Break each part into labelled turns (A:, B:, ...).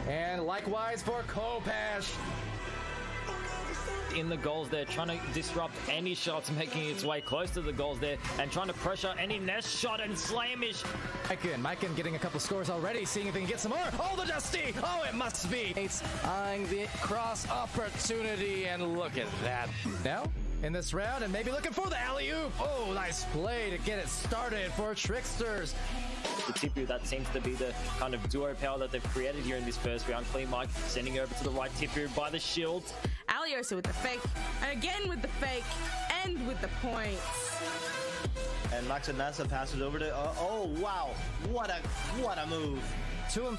A: And likewise for Kopash.
B: In the goals there, trying to disrupt any shots, making its way close to the goals there, and trying to pressure any nest shot and slamish.
A: Myken getting a couple scores already, seeing if he can get some more. Oh, the Dusty! Oh, it must be! It's eyeing the cross opportunity, and look at that. Now, in this round, and maybe looking for the alley-oop. Oh, nice play to get it started for Tricksters.
B: The Tipu, that seems to be the kind of duo power that they've created here in this first round. Clean Mike sending over to the right, Tipu by the shield.
C: Aliosa with the fake, and again with the fake, and with the points.
D: And Max and Nasa passes over to, oh wow, what a move.
A: To him,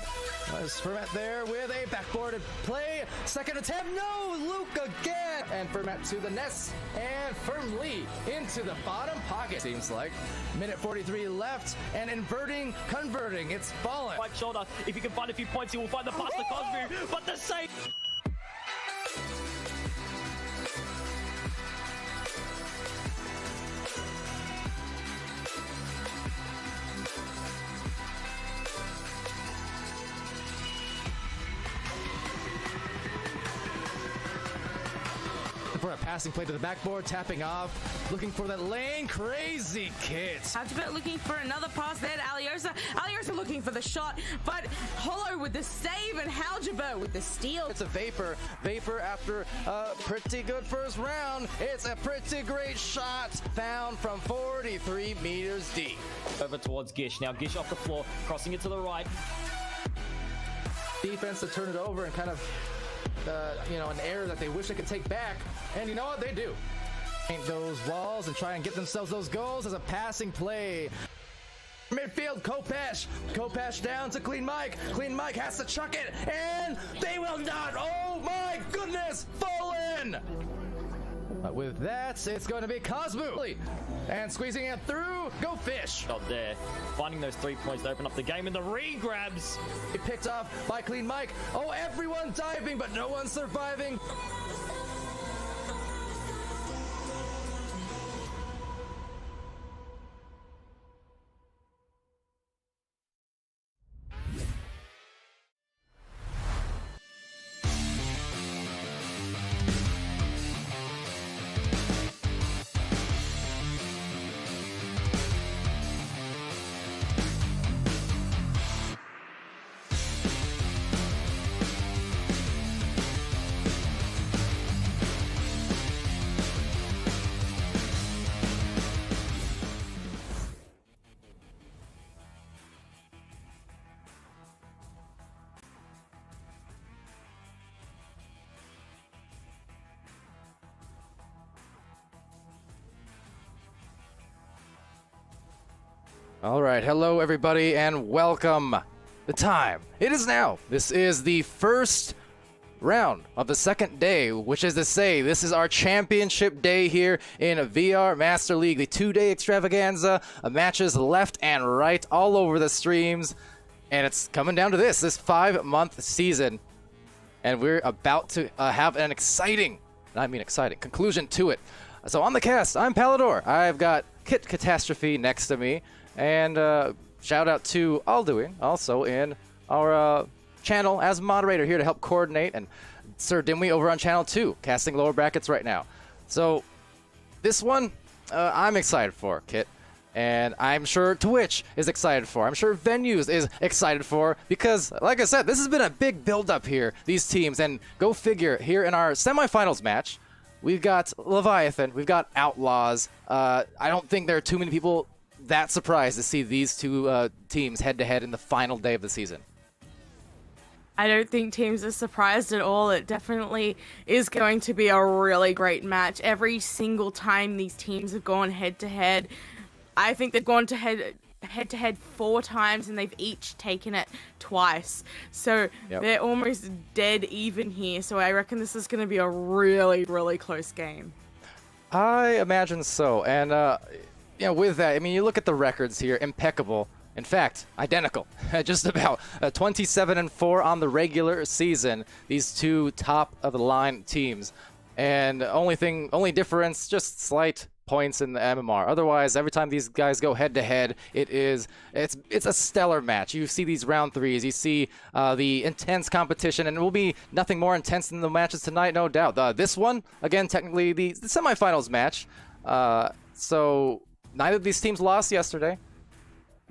A: was Fermat there with a backboarded play. Second attempt, no, Luke again. And Fermat to the nest, and firmly into the bottom pocket. Seems like minute 43 left, and inverting, converting, it's fallen.
B: Right shoulder, if he can find a few points, he will find the pass to Cosby, but the save.
A: For a passing play to the backboard, tapping off, looking for that lane, crazy kids.
C: Hajibet looking for another pass there to Aliosa. Aliosa looking for the shot, but Hollow with the save and Hajibet with the steal.
A: It's a Vapor after a pretty good first round. It's a pretty great shot, found from 43 meters deep.
B: Over towards Gish. Now Gish off the floor, crossing it to the right.
A: Defense to turn it over and kind of an error that they wish they could take back, and you know what, they do. Paint those walls and try and get themselves those goals as a passing play. Midfield, Kopash down to Clean Mike. Clean Mike has to chuck it, and they will not. Oh my goodness, fallen. But with that, it's going to be Cosmo. And squeezing it through, go Fish.
B: Out there, finding those 3 points to open up the game, and the re-grabs.
A: Picked off by Clean Mike. Oh, everyone diving, but no one surviving. All right, hello everybody and welcome. The time, it is now. This is the first round of the second day, which is to say this is our championship day here in VR Master League, the 2-day extravaganza, matches left and right all over the streams, and it's coming down to this 5-month season, and we're about to have an exciting conclusion to it. So on the cast, I'm Palador. I've got Kit Catastrophe next to me, and shout out to Alduin, also in our channel as moderator here to help coordinate, and Sir Dimwee over on channel 2, casting lower brackets right now. So this one, I'm excited for, Kit, and I'm sure Twitch is excited for. I'm sure Venues is excited for, because, like I said, this has been a big build-up here, these teams, and go figure, here in our semifinals match, we've got Leviathan, we've got Outlaws. I don't think there are too many people that surprised to see these two teams head-to-head in the final day of the season.
C: I don't think teams are surprised at all. It definitely is going to be a really great match. Every single time these teams have gone head-to-head, I think they've gone to head-to-head 4 times, and they've each taken it twice. So They're almost dead even here. So I reckon this is going to be a really, really close game.
A: I imagine so. And with that, I mean, you look at the records here, impeccable. In fact, identical, just about 27-4 on the regular season. These two top-of-the-line teams, and only difference, just slight points in the MMR. Otherwise, every time these guys go head to head, it's a stellar match. You see these round threes, you see the intense competition, and it will be nothing more intense than the matches tonight, no doubt. This one, again, technically the semifinals match. So neither of these teams lost yesterday.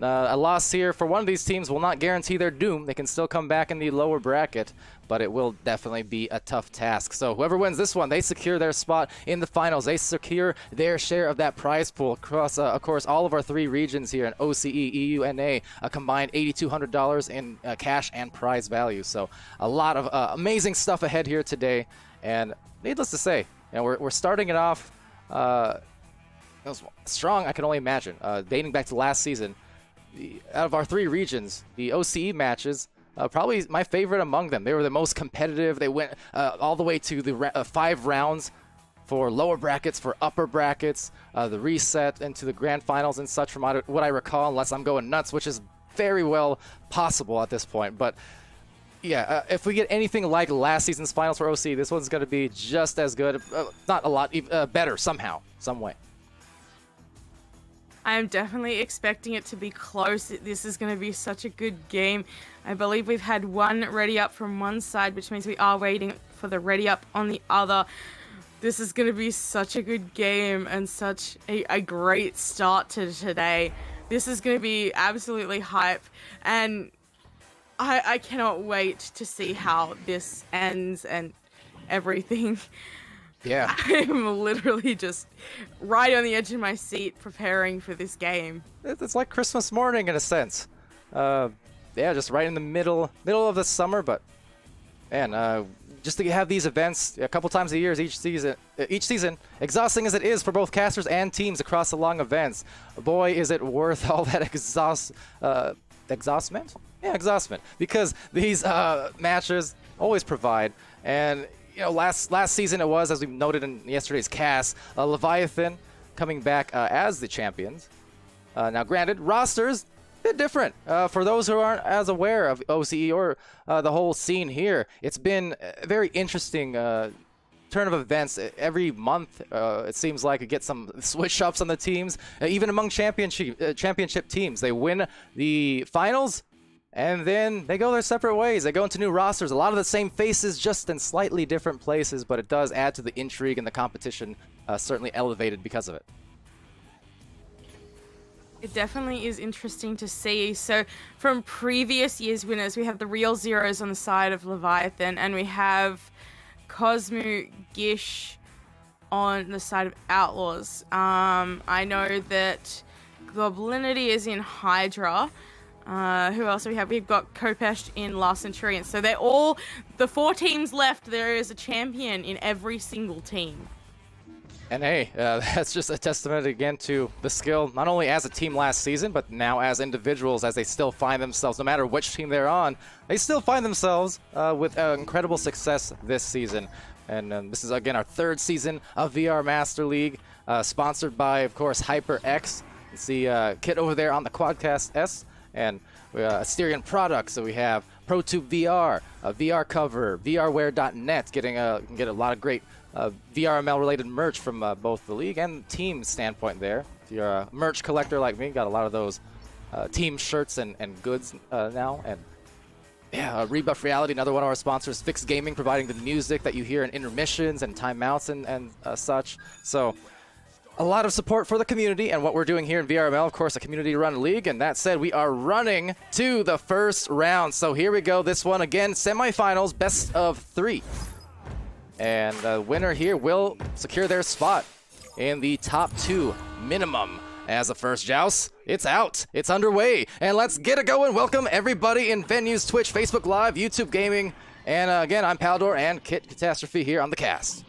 A: A loss here for one of these teams will not guarantee their doom. They can still come back in the lower bracket, but it will definitely be a tough task. So whoever wins this one, they secure their spot in the finals. They secure their share of that prize pool across, of course, all of our 3 regions here in OCE, EU, NA, a combined $8,200 in cash and prize value. So a lot of amazing stuff ahead here today. And needless to say, we're starting it off strong, I can only imagine. Dating back to last season, out of our 3 regions, the OCE matches, probably my favorite among them. They were the most competitive. They went all the way to the 5 rounds for lower brackets, for upper brackets, the reset into the grand finals and such from what I recall, unless I'm going nuts, which is very well possible at this point. But yeah, if we get anything like last season's finals for OCE, this one's going to be just as good, not a lot, better somehow, some way.
C: I'm definitely expecting it to be close. This is going to be such a good game. I believe we've had one ready up from one side, which means we are waiting for the ready up on the other. This is going to be such a good game and such a great start to today. This is going to be absolutely hype, and I cannot wait to see how this ends and everything.
A: Yeah.
C: I'm literally just right on the edge of my seat preparing for this game.
A: It's like Christmas morning in a sense. Yeah, just right in the middle of the summer, but man, just to have these events a couple times a year each season, exhausting as it is for both casters and teams across the long events, boy, is it worth all that exhaustment? Yeah, exhaustment, because these matches always provide. And last season it was, as we noted in yesterday's cast, Leviathan coming back as the champions. Now, granted, rosters a bit different. For those who aren't as aware of OCE or the whole scene here, it's been a very interesting turn of events. Every month, it seems like it gets some switch-ups on the teams, even among championship teams. They win the finals, and then they go their separate ways. They go into new rosters. A lot of the same faces, just in slightly different places, but it does add to the intrigue, and the competition certainly elevated because of it.
C: It definitely is interesting to see. So from previous year's winners, we have the Real Zeros on the side of Leviathan, and we have Cosmo Gish on the side of Outlaws. I know that Goblinity is in Hydra. Who else do we have? We've got Kopesh in Last Centurion. So they're all, the 4 teams left, there is a champion in every single team.
A: And hey, that's just a testament again to the skill, not only as a team last season, but now as individuals, as they still find themselves, no matter which team they're on, they still find themselves with incredible success this season. And this is, again, our 3rd season of VR Master League, sponsored by, of course, HyperX. You see Kit over there on the Quadcast S. And Asterion products, so we have ProTube VR, VR Cover, VRware.net, get a lot of great VRML related merch from both the league and team standpoint there. If you're a merch collector like me, got a lot of those team shirts and goods now. And yeah, Rebuff Reality, another one of our sponsors, Fix Gaming, providing the music that you hear in intermissions and timeouts and such. So a lot of support for the community and what we're doing here in VRML, of course, a community-run league. And that said, we are running to the first round. So here we go. This one, again, semifinals, best of 3. And the winner here will secure their spot in the top 2 minimum. As the first joust, it's out. It's underway. And let's get it going. Welcome everybody in venues, Twitch, Facebook Live, YouTube Gaming. And again, I'm Paldor and Kit Catastrophe here on the cast.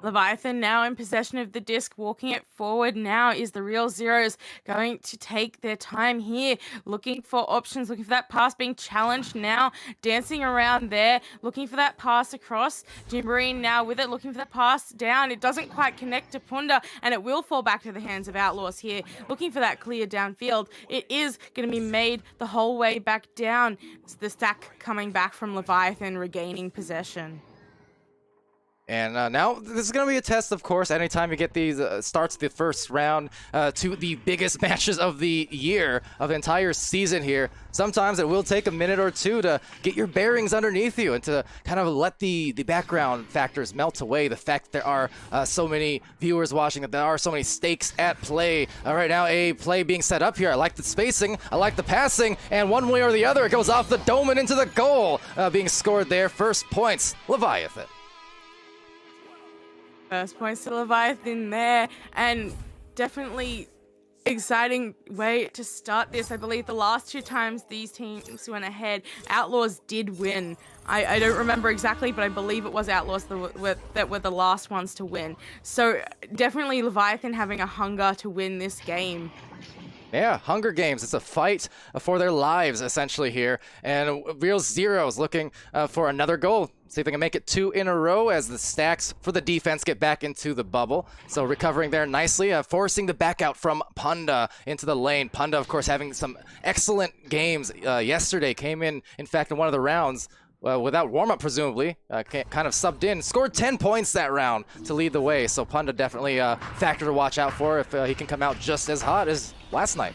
C: Leviathan now in possession of the disc, walking it forward now is the Real Zeros, going to take their time here, looking for options, looking for that pass, being challenged now, dancing around there, looking for that pass across. Jimberine now with it, looking for that pass down. It doesn't quite connect to Punda, and it will fall back to the hands of Outlaws here, looking for that clear downfield. It is going to be made the whole way back down. It's the stack coming back from Leviathan, regaining possession.
A: And now this is going to be a test, of course, anytime you get these starts the first round to the biggest matches of the year, of the entire season here. Sometimes it will take a minute or two to get your bearings underneath you and to kind of let the background factors melt away. The fact that there are so many viewers watching, that there are so many stakes at play. Right now, a play being set up here. I like the spacing, I like the passing, and one way or the other, it goes off the dome and into the goal. Being scored there, first points, Leviathan.
C: First points to Leviathan there, and definitely exciting way to start this. I believe the last 2 times these teams went ahead, Outlaws did win. I don't remember exactly, but I believe it was Outlaws that were the last ones to win. So definitely Leviathan having a hunger to win this game.
A: Yeah, Hunger Games. It's a fight for their lives, essentially, here. And Real Zero's looking for another goal. See if they can make it 2 in a row as the stacks for the defense get back into the bubble. So recovering there nicely, forcing the back out from Punda into the lane. Punda, of course, having some excellent games yesterday. Came in fact, in one of the rounds without warm-up, presumably. Kind of subbed in. Scored 10 points that round to lead the way. So Punda definitely a factor to watch out for if he can come out just as hot as last night.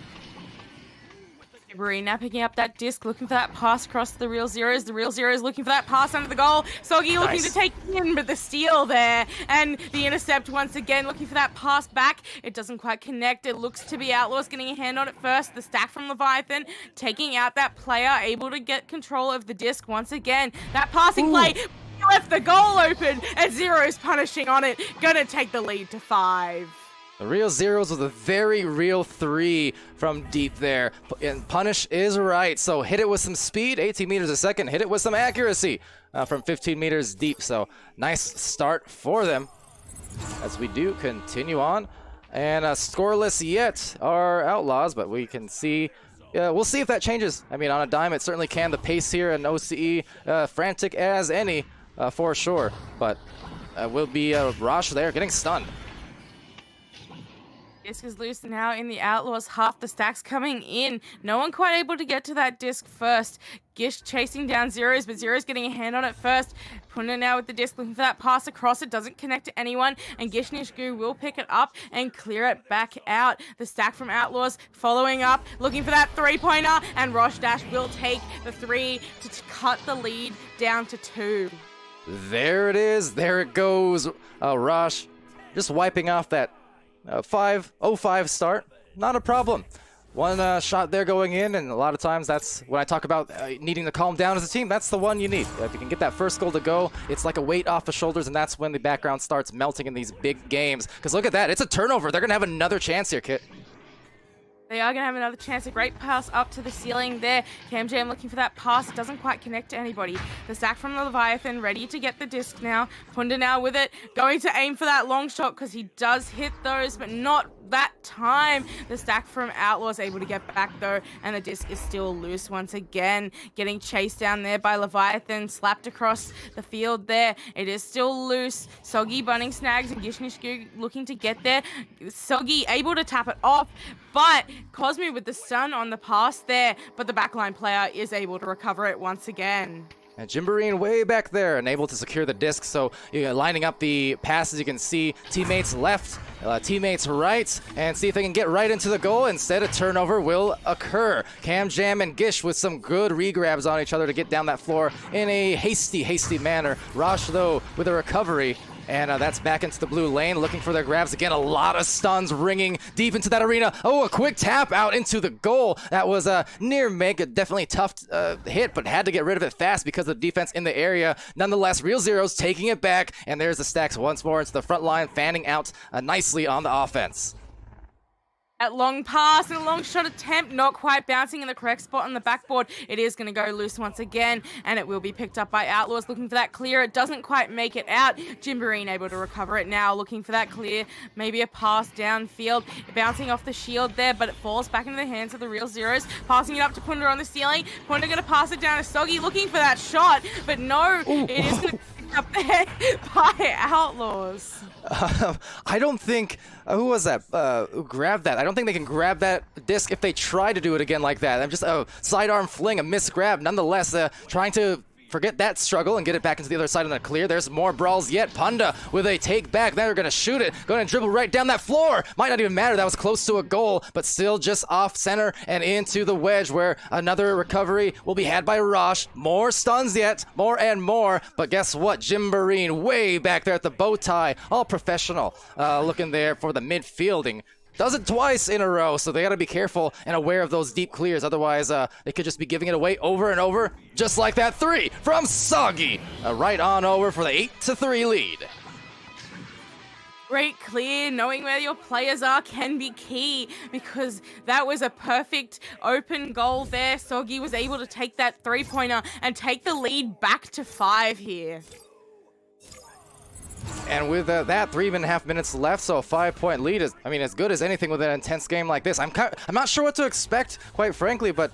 C: Now picking up that disc, looking for that pass across the Real Zeros. The Real Zeros looking for that pass under the goal. Soggy looking to take it in, but the steal there. And the intercept once again, looking for that pass back. It doesn't quite connect. It looks to be Outlaws getting a hand on it first. The stack from Leviathan taking out that player, able to get control of the disc once again. That passing play left the goal open, and Zeros punishing on it. Gonna take the lead to 5.
A: The Real Zeros with a very real 3 from deep there. And punish is right. So hit it with some speed, 18 meters a second. Hit it with some accuracy from 15 meters deep. So nice start for them as we do continue on. And scoreless yet are Outlaws, but we can see... we'll see if that changes. I mean, on a dime, it certainly can. The pace here in OCE, frantic as any, for sure. But will be Rosh there getting stunned.
C: Disc is loose now in the Outlaws. Half the stacks coming in. No one quite able to get to that disc first. Gish chasing down Zeros, but Zeros getting a hand on it first. Punda now with the disc looking for that pass across. It doesn't connect to anyone, and Gish Nishgu will pick it up and clear it back out. The stack from Outlaws following up, looking for that 3-pointer, and Rosh Dash will take the 3 to cut the lead down to 2.
A: There it is. There it goes. Rosh just wiping off that 5-0-5 start. Not a problem. One shot there going in, and a lot of times that's when I talk about needing to calm down as a team. That's the one you need. If you can get that first goal to go, it's like a weight off the shoulders, and that's when the background starts melting in these big games. Because look at that. It's a turnover. They're going to have another chance here, Kit.
C: They are going to have another chance. A great pass up to the ceiling there. CamJam looking for that pass. It doesn't quite connect to anybody. The stack from the Leviathan ready to get the disc now. Punda now with it. Going to aim for that long shot because he does hit those, but not that time. The stack from Outlaws able to get back though, and the disc is still loose once again. Getting chased down there by Leviathan. Slapped across the field there. It is still loose. Soggy bunning snags and Gishnishku looking to get there. Soggy able to tap it off, but Cosmo with the stun on the pass there, but the backline player is able to recover it once again.
A: And Jimboree way back there and able to secure the disc. So lining up the passes, you can see teammates left, teammates right, and see if they can get right into the goal. Instead, a turnover will occur. CamJam and Gish with some good regrabs on each other to get down that floor in a hasty manner. Rosh, though, with a recovery. And that's back into the blue lane, looking for their grabs. Again, a lot of stuns ringing deep into that arena. Oh, a quick tap out into the goal. That was a near make, a definitely tough hit, but had to get rid of it fast because of the defense in the area. Nonetheless, Real Zeros taking it back, and there's the stacks once more into the front line, fanning out nicely on the offense.
C: That long pass and a long shot attempt, not quite bouncing in the correct spot on the backboard. It is going to go loose once again, and it will be picked up by Outlaws. Looking for that clear. It doesn't quite make it out. Jimboree able to recover it now. Looking for that clear. Maybe a pass downfield. Bouncing off the shield there, but it falls back into the hands of the Real Zeros. Passing it up to Punda on the ceiling. Punda going to pass it down to Soggy. Looking for that shot, but no. It is going to be picked up there by Outlaws.
A: I don't think, who was that, who grabbed that? I don't think they can grab that disc if they try to do it again like that. I'm just a sidearm fling, a missed grab. Nonetheless, trying to forget that struggle and get it back into the other side on the clear. There's more brawls yet. Panda with a take back. They're going to shoot it. Going to dribble right down that floor. Might not even matter. That was close to a goal, but still just off center and into the wedge where another recovery will be had by Rosh. More stuns yet. More and more. But guess what? Jimboreen way back there at the bow tie. All professional. Looking there for the midfielding. Does it twice in a row, so they got to be careful and aware of those deep clears. Otherwise, they could just be giving it away over and over, just like that 3 from Soggy. Right on over for the 8-3 lead.
C: Great clear, knowing where your players are can be key, because that was a perfect open goal there. Soggy was able to take that 3-pointer and take the lead back to 5 here.
A: And with that 3.5 minutes left, so a 5-point lead is, I mean, as good as anything with an intense game like this. I'm not sure what to expect, quite frankly, but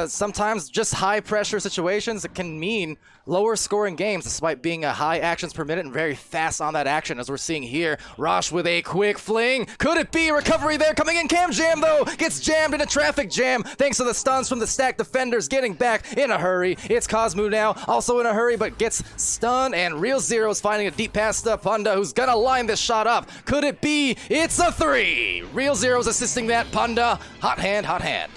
A: sometimes just high pressure situations, it can mean lower scoring games, despite being a high actions per minute and very fast on that action, as we're seeing here. Rosh with a quick fling. Could it be recovery there? Coming in, Cam Jam, though, gets jammed in a traffic jam, thanks to the stuns from the stacked defenders getting back in a hurry. It's Cosmo now, also in a hurry, but gets stunned, and Real Zero's finding a deep pass to Panda, who's gonna line this shot up. Could it be? It's a 3! Real Zero's assisting that. Panda, hot hand, hot hand.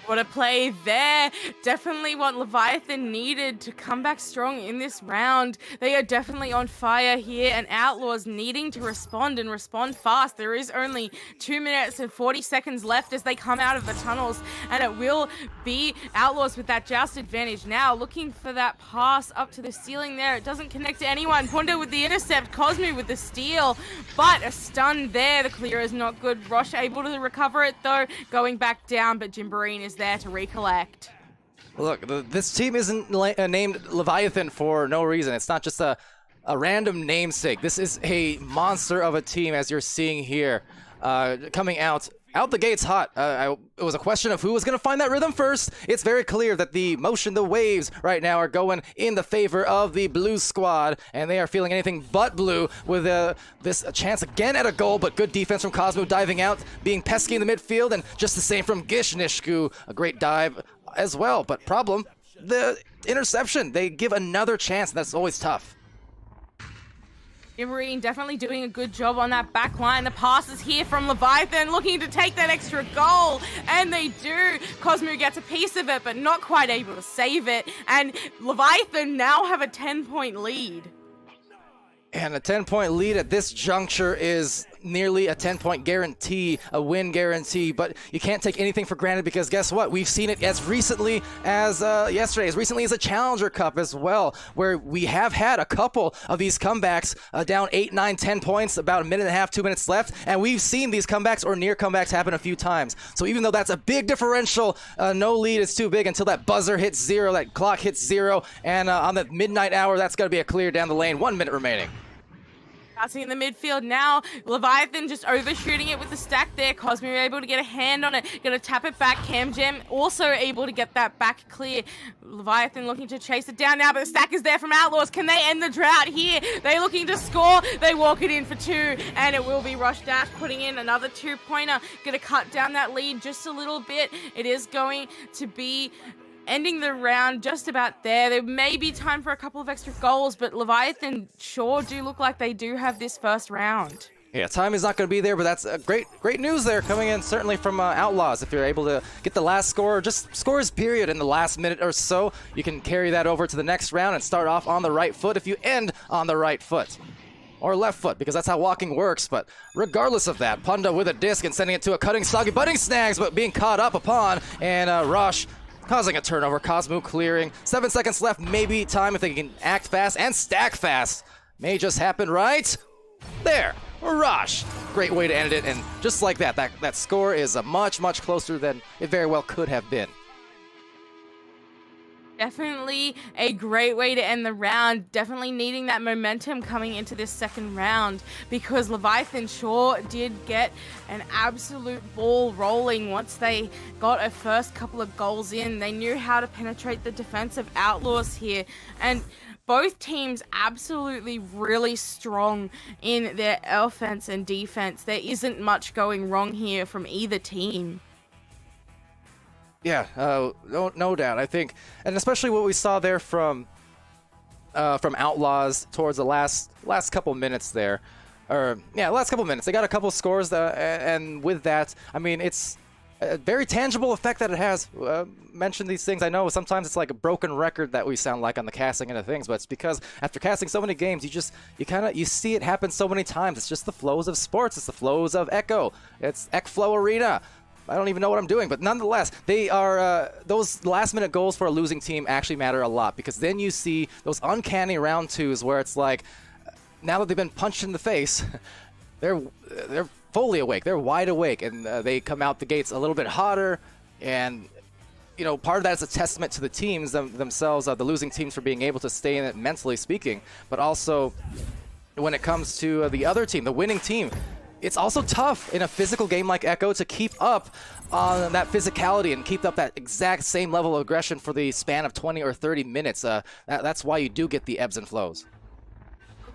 C: What a play there. Definitely what Leviathan needed to come back strong in this round. They are definitely on fire here, and Outlaws needing to respond and respond fast. There is only 2 minutes and 40 seconds left as they come out of the tunnels, and it will be Outlaws with that joust advantage now, looking for that pass up to the ceiling there. It doesn't connect to anyone. Punda with the intercept, Cosmo with the steal, but a stun there. The clear is not good. Rosh able to recover it though, going back down, but Jimboreen is there to recollect.
A: Look, this team isn't named Leviathan for no reason. It's not just a random namesake. This is a monster of a team, as you're seeing here, coming out the gates hot. It was a question of who was going to find that rhythm first. It's very clear that the motion, the waves right now are going in the favor of the blue squad, and they are feeling anything but blue with this chance again at a goal, but good defense from Cosmo diving out, being pesky in the midfield, and just the same from Gishnishku. A great dive as well, but problem, the interception. They give another chance, and that's always tough.
C: Jimboreen definitely doing a good job on that back line. The pass is here from Leviathan, looking to take that extra goal, and they do. Cosmo gets a piece of it, but not quite able to save it, and Leviathan now have a 10-point lead.
A: And a 10-point lead at this juncture is nearly a 10-point guarantee, a win guarantee, but you can't take anything for granted, because guess what? We've seen it as recently as yesterday, as recently as a Challenger Cup as well, where we have had a couple of these comebacks down 8, 9, 10 points, about a minute and a half, 2 minutes left, and we've seen these comebacks or near comebacks happen a few times. So even though that's a big differential, no lead is too big until that buzzer hits 0, that clock hits 0, and on the midnight hour, that's going to be a clear down the lane. 1 minute remaining.
C: Passing in the midfield now. Leviathan just overshooting it with the stack there. Cosmo able to get a hand on it. Gonna tap it back. Cam Jam also able to get that back clear. Leviathan looking to chase it down now, but the stack is there from Outlaws. Can they end the drought here? They looking to score. They walk it in for 2, and it will be Rush Dash putting in another 2-pointer. Gonna cut down that lead just a little bit. It is going to be ending the round just about there. There may be time for a couple of extra goals, but Leviathan sure do look like they do have this first round.
A: Yeah, time is not going to be there, but that's great news there coming in, certainly from Outlaws. If you're able to get the last score, just scores period in the last minute or so, you can carry that over to the next round and start off on the right foot if you end on the right foot. Or left foot, because that's how walking works. But regardless of that, Punda with a disc and sending it to a cutting Soggy, butting snags, but being caught up upon, and Rosh causing a turnover. Cosmo clearing. 7 seconds left. Maybe time if they can act fast and stack fast. May just happen right there. Rosh. Great way to end it. And just like that, that score is much closer than it very well could have been.
C: Definitely a great way to end the round. Definitely needing that momentum coming into this second round, because Leviathan sure did get an absolute ball rolling once they got a first couple of goals in. They knew how to penetrate the defensive Outlaws here, and both teams absolutely really strong in their offense and defense. There isn't much going wrong here from either team.
A: Yeah, no doubt. I think, and especially what we saw there from Outlaws towards the last couple minutes there, last couple minutes. They got a couple scores, and with that, I mean, it's a very tangible effect that it has. Mention these things. I know sometimes it's like a broken record that we sound like on the casting and things, but it's because after casting so many games, you see it happen so many times. It's just the flows of sports. It's the flows of Echo. It's Ekflow Arena. I don't even know what I'm doing, but nonetheless, they are those last-minute goals for a losing team actually matter a lot, because then you see those uncanny round twos where it's like, now that they've been punched in the face, they're fully awake, they're wide awake, and they come out the gates a little bit hotter, and you know, part of that is a testament to the teams themselves, the losing teams, for being able to stay in it mentally speaking, but also when it comes to the other team, the winning team. It's also tough in a physical game like Echo to keep up on that physicality and keep up that exact same level of aggression for the span of 20 or 30 minutes. That's why you do get the ebbs and flows.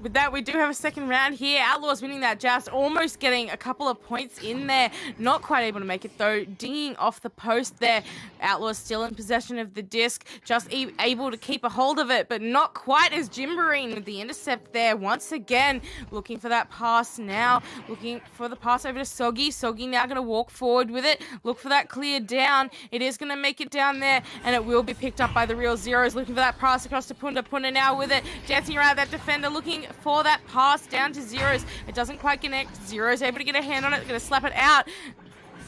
C: With that, we do have a second round here. Outlaws winning that joust, almost getting a couple of points in there. Not quite able to make it, though. Dinging off the post there. Outlaws still in possession of the disc. Just able to keep a hold of it, but not quite as Jimberine with the intercept there. Once again, looking for that pass now. Looking for the pass over to Soggy. Soggy now going to walk forward with it. Look for that clear down. It is going to make it down there, and it will be picked up by the Real Zeros. Looking for that pass across to Punda. Punda now with it. Dancing around that defender, looking for that pass down to Zeros. It doesn't quite connect. Zeros able to get a hand on it. Going to slap it out.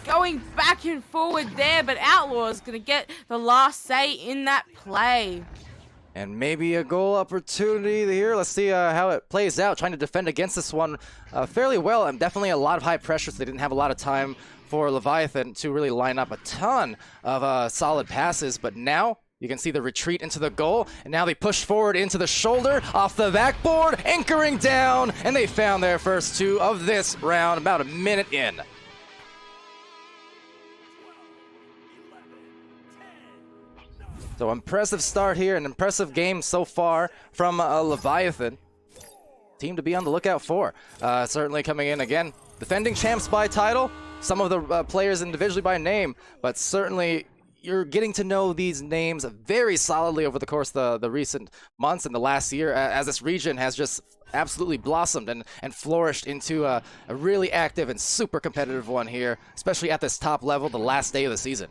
C: Going back and forward there, but Outlaws going to get the last say in that play.
A: And maybe a goal opportunity here. Let's see how it plays out. Trying to defend against this one fairly well, and definitely a lot of high pressure, so they didn't have a lot of time for Leviathan to really line up a ton of solid passes. But now you can see the retreat into the goal, and now they push forward into the shoulder, off the backboard, anchoring down, and they found their first two of this round about a minute in. So impressive start here, an impressive game so far from Leviathan. Team to be on the lookout for. Certainly coming in again, defending champs by title, some of the players individually by name, but certainly you're getting to know these names very solidly over the course of the recent months and the last year, as this region has just absolutely blossomed and flourished into a really active and super competitive one here, especially at this top level, the last day of the season.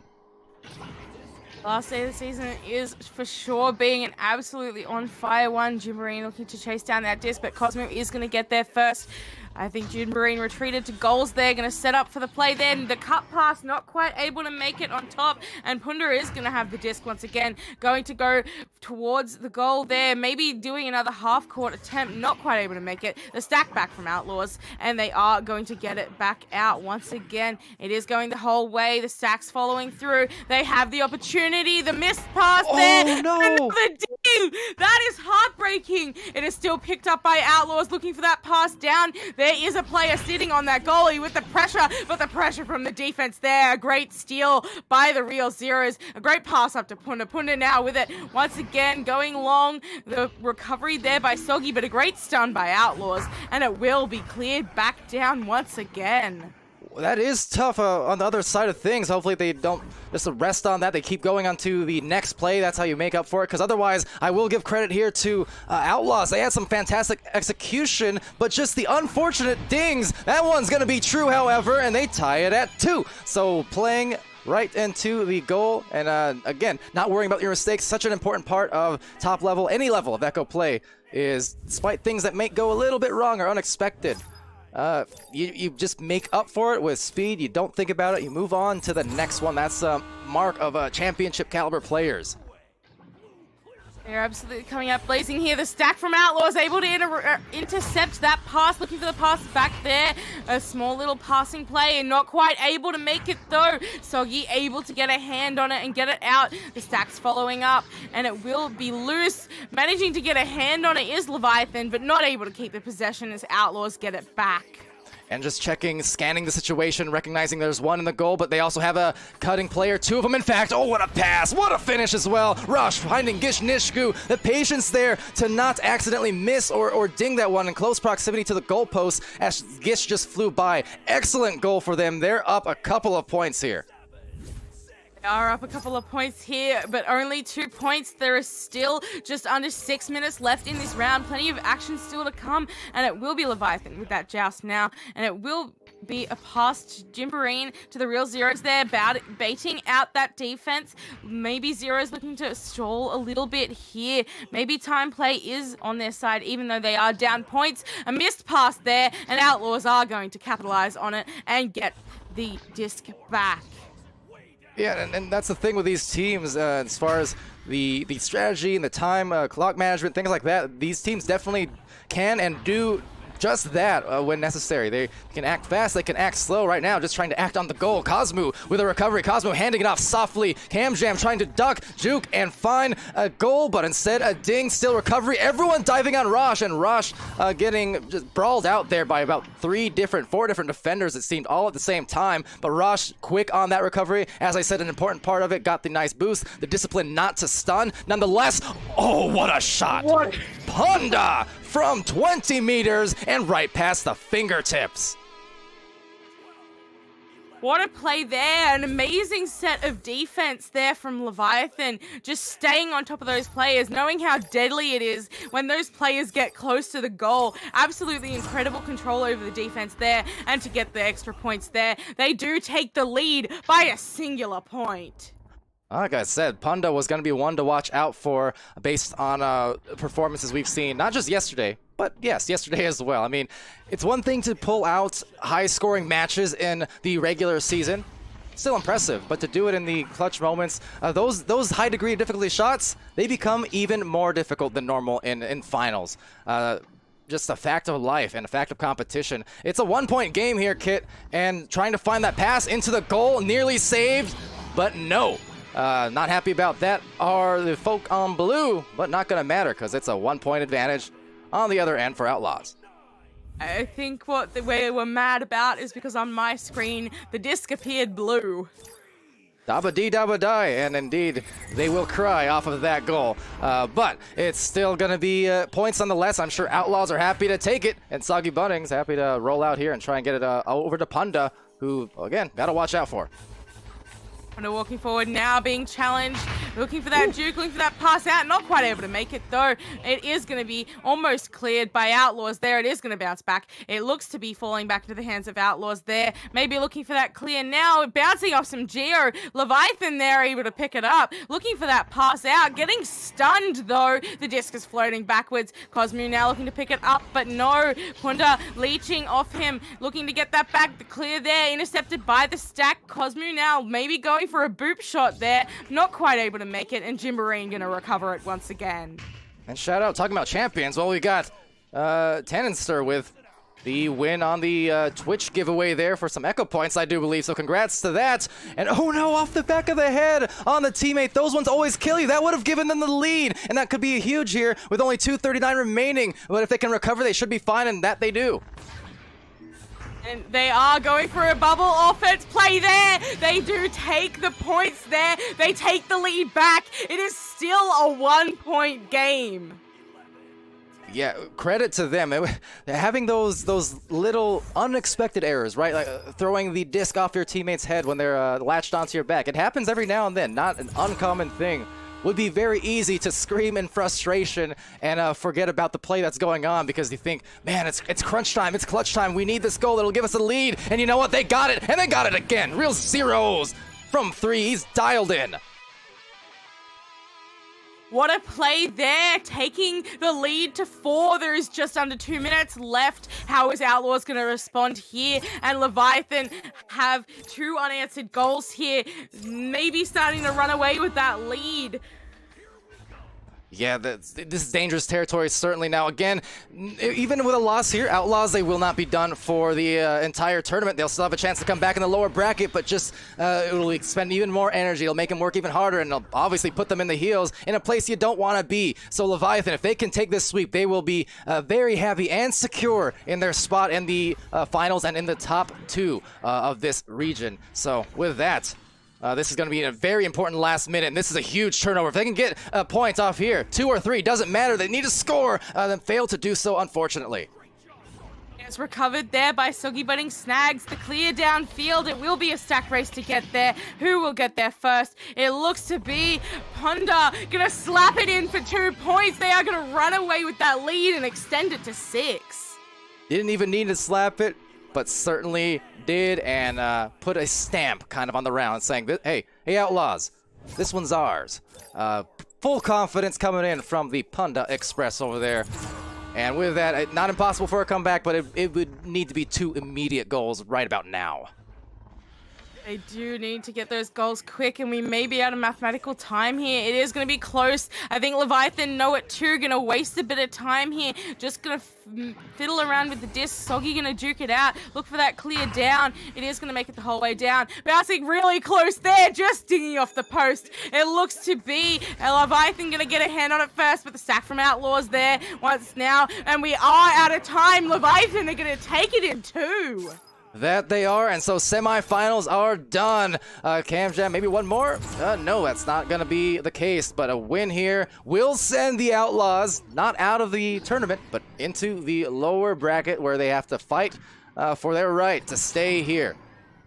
C: Last day of the season is for sure being an absolutely on fire one. Jimberine looking to chase down that disc, but Cosmo is going to get there first. I think Jimberine retreated to goals there, going to set up for the play then. The cut pass, not quite able to make it on top, and Punda is going to have the disc once again, going to go towards the goal there, maybe doing another half-court attempt, not quite able to make it. The stack back from Outlaws, and they are going to get it back out once again. It is going the whole way, the stack's following through. They have the opportunity, the missed pass there.
A: No!
C: Another ding! That is heartbreaking. It is still picked up by Outlaws, looking for that pass down. There is a player sitting on that goalie with the pressure, but the pressure from the defense there. A great steal by the Real Zeros. A great pass up to Punda. Punda now with it once again going long. The recovery there by Soggy, but a great stun by Outlaws, and it will be cleared back down once again.
A: That is tough on the other side of things. Hopefully they don't just rest on that. They keep going on to the next play. That's how you make up for it, because otherwise I will give credit here to Outlaws. They had some fantastic execution, but just the unfortunate dings. That one's going to be true, however, and they tie it at 2. So playing right into the goal, and again, not worrying about your mistakes. Such an important part of top level, any level of Echo play, is despite things that may go a little bit wrong or unexpected, you just make up for it with speed. You don't think about it. You move on to the next one. That's a mark of championship caliber players.
C: They're absolutely coming out blazing here. The stack from Outlaws able to intercept that pass, looking for the pass back there. A small little passing play and not quite able to make it though. Soggy able to get a hand on it and get it out. The stack's following up and it will be loose. Managing to get a hand on it is Leviathan, but not able to keep the possession as Outlaws get it back.
A: And just checking, scanning the situation, recognizing there's one in the goal, but they also have a cutting player, 2 of them in fact. Oh, what a pass, what a finish as well. Rush finding Gish Nishku, the patience there to not accidentally miss or ding that one in close proximity to the goalpost as Gish just flew by. Excellent goal for them. They're up a couple of points here.
C: Are up a couple of points here, but only 2 points. There is still just under 6 minutes left in this round. Plenty of action still to come, and it will be Leviathan with that joust now, and it will be a pass to Jimboreen to the real Zeros there, baiting out that defense. Maybe Zeros looking to stall a little bit here. Maybe time play is on their side, even though they are down points. A missed pass there, and Outlaws are going to capitalize on it and get the disc back.
A: Yeah, and that's the thing with these teams as far as the strategy and the time, clock management, things like that. These teams definitely can and do just that when necessary. They can act fast, they can act slow. Right now, just trying to act on the goal. Cosmo with a recovery. Cosmo handing it off softly. Cam Jam trying to duck, juke, and find a goal, but instead a ding, still recovery. Everyone diving on Rosh, and Rosh getting just brawled out there by about 4 different defenders, it seemed, all at the same time. But Rosh quick on that recovery. As I said, an important part of it, got the nice boost, the discipline not to stun. Nonetheless, oh, what a shot! What? Panda from 20 meters and right past the fingertips.
C: What a play there. An amazing set of defense there from Leviathan. Just staying on top of those players, knowing how deadly it is when those players get close to the goal. Absolutely incredible control over the defense there. And to get the extra points there, they do take the lead by a singular point.
A: Like I said, Panda was going to be one to watch out for based on performances we've seen, not just yesterday, but yes, yesterday as well. I mean, it's one thing to pull out high-scoring matches in the regular season. Still impressive, but to do it in the clutch moments, those high degree of difficulty shots, they become even more difficult than normal in finals. Just a fact of life and a fact of competition. It's a 1-point game here, Kit, and trying to find that pass into the goal, nearly saved, but no. Not happy about that are the folk on blue, but not going to matter because it's a 1-point advantage on the other end for Outlaws.
C: I think what they were mad about is because on my screen, the disc appeared blue.
A: Dabba dee dabba die, and indeed, they will cry off of that goal. But it's still going to be points nonetheless. I'm sure Outlaws are happy to take it, and Soggy Bunnings happy to roll out here and try and get it over to Panda, who, again, got to watch out for.
C: Panda walking forward now, being challenged, looking for that juke, looking for that pass out, not quite able to make it though. It is going to be almost cleared by Outlaws there. It is going to bounce back. It looks to be falling back into the hands of Outlaws there. Maybe looking for that clear now, bouncing off some Geo. Leviathan there able to pick it up, looking for that pass out, getting stunned though. The disc is floating backwards. Cosmo now looking to pick it up, but no. Punda leeching off him, looking to get that back. The clear there, intercepted by the stack. Cosmo now maybe going for a boop shot there, not quite able to make it, and Jimboreen gonna recover it once again.
A: And shout out, talking about champions, well, we got Tannenster with the win on the Twitch giveaway there for some echo points, I do believe, so congrats to that. And oh no, off the back of the head on the teammate. Those ones always kill you. That would have given them the lead, and that could be huge here with only 2:39 remaining, but if they can recover, they should be fine, and that they do.
C: And they are going for a bubble offense play there. They do take the points there. They take the lead back. It is still a 1-point game.
A: Yeah, credit to them. Having those little unexpected errors, right? Like throwing the disc off your teammate's head when they're latched onto your back. It happens every now and then, not an uncommon thing. Would be very easy to scream in frustration and forget about the play that's going on because you think, man, it's crunch time, it's clutch time, we need this goal, it'll give us a lead, and you know what, they got it, and they got it again. Real Zeros from 3, he's dialed in.
C: What a play there, taking the lead to 4. There is just under 2 minutes left. How is Outlaws going to respond here? And Leviathan have 2 unanswered goals here, maybe starting to run away with that lead.
A: Yeah, this is dangerous territory, certainly. Now, again, even with a loss here, Outlaws, they will not be done for the entire tournament. They'll still have a chance to come back in the lower bracket, but just it will expend even more energy. It'll make them work even harder, and it'll obviously put them in the heels in a place you don't want to be. So Leviathan, if they can take this sweep, they will be very happy and secure in their spot in the finals and in the top 2 of this region. So with that, this is going to be a very important last minute, and this is a huge turnover. If they can get points off here, 2 or 3, doesn't matter. They need to score, then fail to do so, unfortunately.
C: It's recovered there by Soggy Budding Snags. The clear downfield. It will be a stack race to get there. Who will get there first? It looks to be Ponda gonna slap it in for 2 points. They are gonna run away with that lead and extend it to 6.
A: Didn't even need to slap it, but certainly did, and put a stamp kind of on the round saying, that, hey, Outlaws, this one's ours. Full confidence coming in from the Punda Express over there. And with that, not impossible for a comeback, but it would need to be 2 immediate goals right about now.
C: They do need to get those goals quick, and we may be out of mathematical time here. It is going to be close. I think Leviathan know it too. Going to waste a bit of time here. Just going to fiddle around with the disc. Soggy going to duke it out. Look for that clear down. It is going to make it the whole way down. Bouncing really close there. Just dinging off the post. It looks to be Leviathan going to get a hand on it first, but the stack from Outlaws there once now. And we are out of time. Leviathan are going to take it in 2.
A: That they are, and so semifinals are done. Cam Jam, maybe one more? No, that's not going to be the case, but a win here will send the Outlaws not out of the tournament, but into the lower bracket where they have to fight for their right to stay here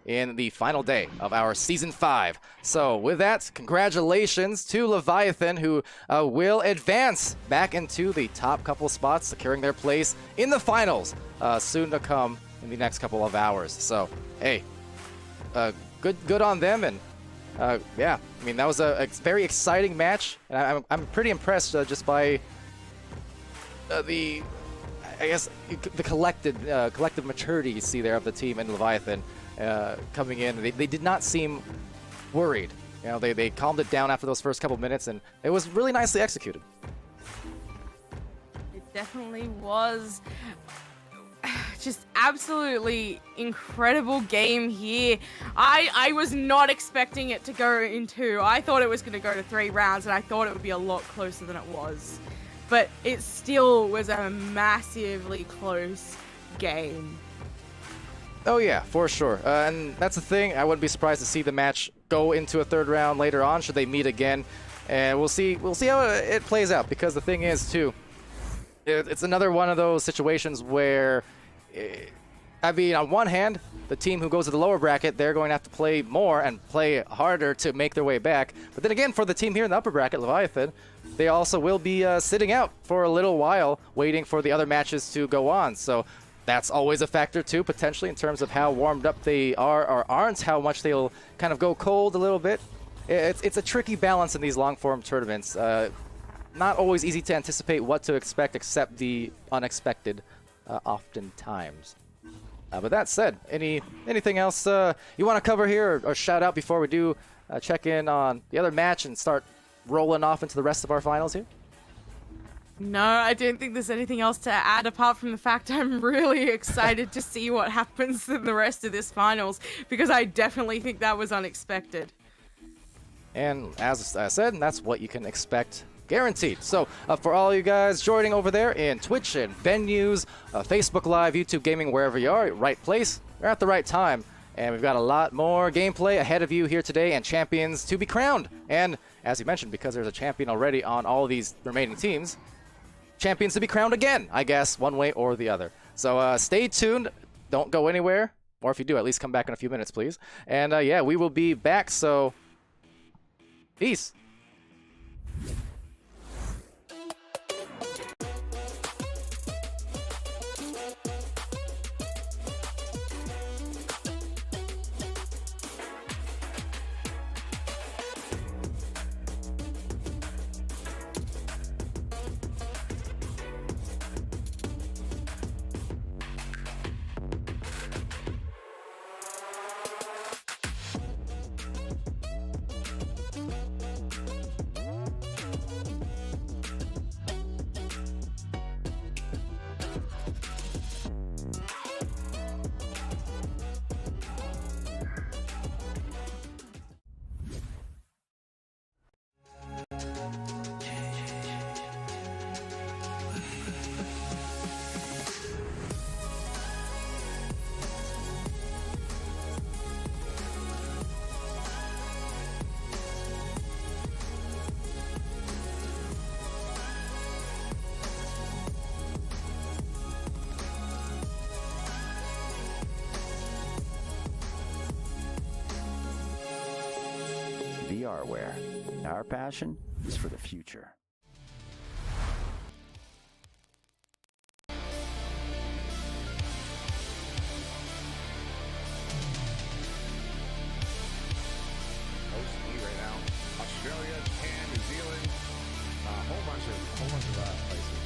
A: in the final day of our Season 5. So with that, congratulations to Leviathan, who will advance back into the top couple spots, securing their place in the finals soon to come in the next couple of hours. So, hey, good on them, and yeah, I mean, that was a very exciting match, and I'm pretty impressed just by the, I guess, the collective maturity you see there of the team and Leviathan coming in. They did not seem worried. You know, they calmed it down after those first couple minutes, and it was really nicely executed.
C: It definitely was. Just absolutely incredible game here. I was not expecting it to go in 2. I thought it was going to go to 3 rounds, and I thought it would be a lot closer than it was. But it still was a massively close game.
A: Oh yeah, for sure. And that's the thing. I wouldn't be surprised to see the match go into a 3rd round later on, should they meet again. And we'll see how it plays out, because the thing is, too, it's another one of those situations where, I mean, on one hand, the team who goes to the lower bracket, they're going to have to play more and play harder to make their way back. But then again, for the team here in the upper bracket, Leviathan, they also will be sitting out for a little while, waiting for the other matches to go on. So that's always a factor, too, potentially, in terms of how warmed up they are or aren't, how much they'll kind of go cold a little bit. It's a tricky balance in these long-form tournaments. Not always easy to anticipate what to expect, except the unexpected oftentimes. But that said, anything else you want to cover here or shout out before we do check in on the other match and start rolling off into the rest of our finals here?
C: No, I don't think there's anything else to add apart from the fact I'm really excited to see what happens in the rest of this finals, because I definitely think that was unexpected. And
A: as I said, that's what you can expect, guaranteed. So for all you guys joining over there in Twitch and venues, Facebook Live, YouTube Gaming, wherever you are, right place, you're at the right time. And we've got a lot more gameplay ahead of you here today and champions to be crowned. And as you mentioned, because there's a champion already on all of these remaining teams, champions to be crowned again, I guess, one way or the other. So stay tuned. Don't go anywhere. Or if you do, at least come back in a few minutes, please. And yeah, we will be back, so peace.
E: VRware. Our passion is for the future.
F: OCE right now. Australia, Japan, New Zealand, a whole bunch of places.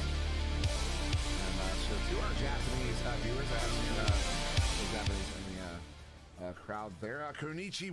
F: And so to our Japanese viewers, the Japanese in the crowd there, Konichi